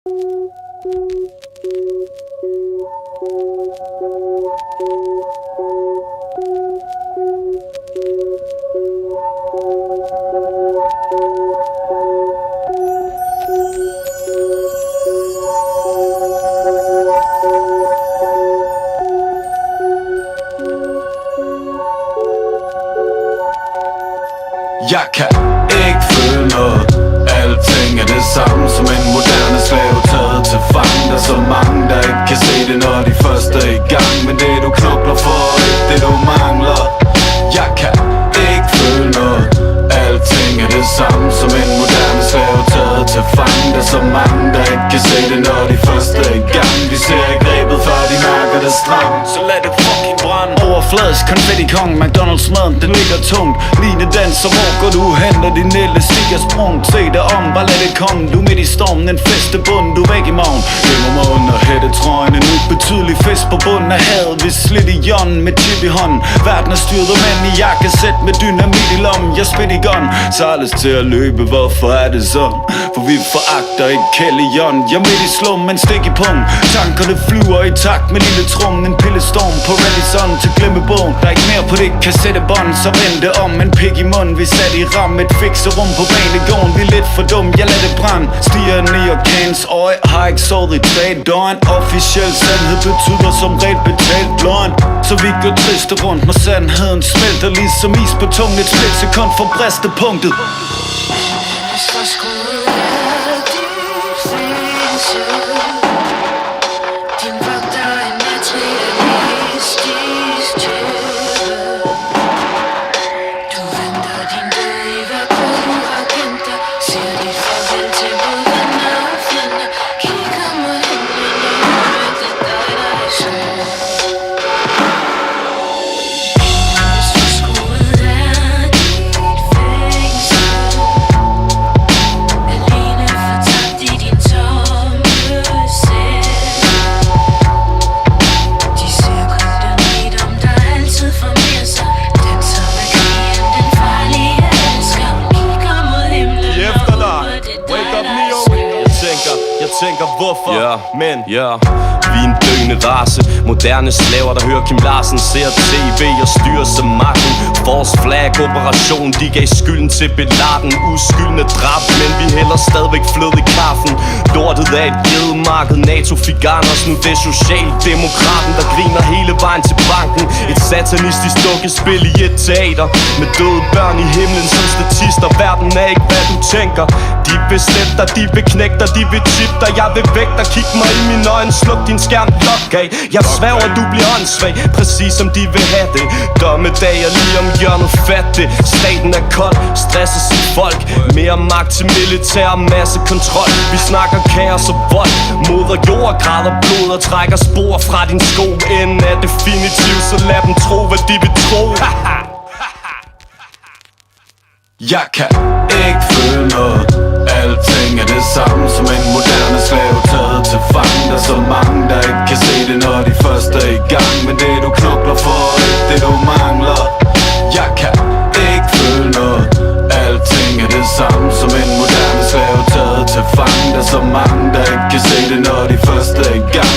Jeg kan ikke føle noget. Alting er det samme som en moderne slave taget til fange. Der er så mange der ikke kan se det når de først er i gang. Men det du knokler for er ikke det du mangler. Jeg kan ikke føle noget. Alting er det samme som en moderne slave taget til fange. Der er så mange der ikke kan se det når de først er i gang. De ser ikke grebet før de mærker det stramt. Så lad det fucking brænde. Overfladisk konfetti-kong, McDonald's maden, den ligger tungt. Line den som går du henter din lille stikker sprung. Se dig om, bare lad det komme. Du midt i stormen, en festebund, du er væk i morgen. Gemmer mig under hættetrøjen, en ubetydelig fest på bunden af havet. Vi slidt i hjørnen med chip i hånden. Verden er styret mænd i jakkesæt med dynamit i lommen. Jeg spit i gun, så har lyst til at løbe, hvorfor er det sådan? For vi foragter ikke Kelly-Jon. Jeg midt i slum, en stik i pung. Tankerne flyver i takt med lille trum. En pillestorm på Redison til glemmebogen. Der er ikke mere på det kassettebånd, så vend det om. En pik i munden, vi sat i ram. Et fikserum på banegården, vi er lidt for dum. Jeg lader det brænde, stiger i orkans øje. Har ikke sovet i 3 døgn. Officiel sandhed betyder som regel betalt løgn. Så vi går triste rundt, når sandheden smelter ligesom is på tungen. Et splitsekund for bristepunktet. Tænker hvorfor, men vi er en døende race. Moderne slaver, der hører Kim Larsen, ser tv og styrer sig magten. Vores flag operation, de gav skylden til Beladen. Uskyldende drab, men vi hælder stadigvæk flød i kaffen. Lortet af et gedemarked, NATO fik Anders. Nu det er socialdemokraten, der griner hele vejen til banken. Et satanistisk dukkespil i et teater med døde børn i himlen som statister. Verden er ikke hvad du tænker. De vil slette dig, de vil knække dig, de vil chippe dig. Jeg vil væk dig, kig mig i mine øjne, sluk din skærm, lok af. Jeg sværger, du bliver åndssvag, præcis som de vil have det. Dommedag er lige om hjørnet, fat det. Staten er kold, stresser sit folk. Mere magt til militær, masse kontrol. Vi snakker kaos og vold. Moder jord, græder blod og trækker spor fra din sko. Enden er definitiv, så lad dem tro, hvad de vil tro. Jeg kan ikke føle noget. Alting er det samme som en moderne slave taget til fange. Der er så mange der ikke kan se det når de først er i gang. Men det du knokler for er ikke det du mangler. Jeg kan ikke føle noget. Alting er det samme som en moderne slave taget til fange. Der er så mange der ikke kan se det når de først er i gang.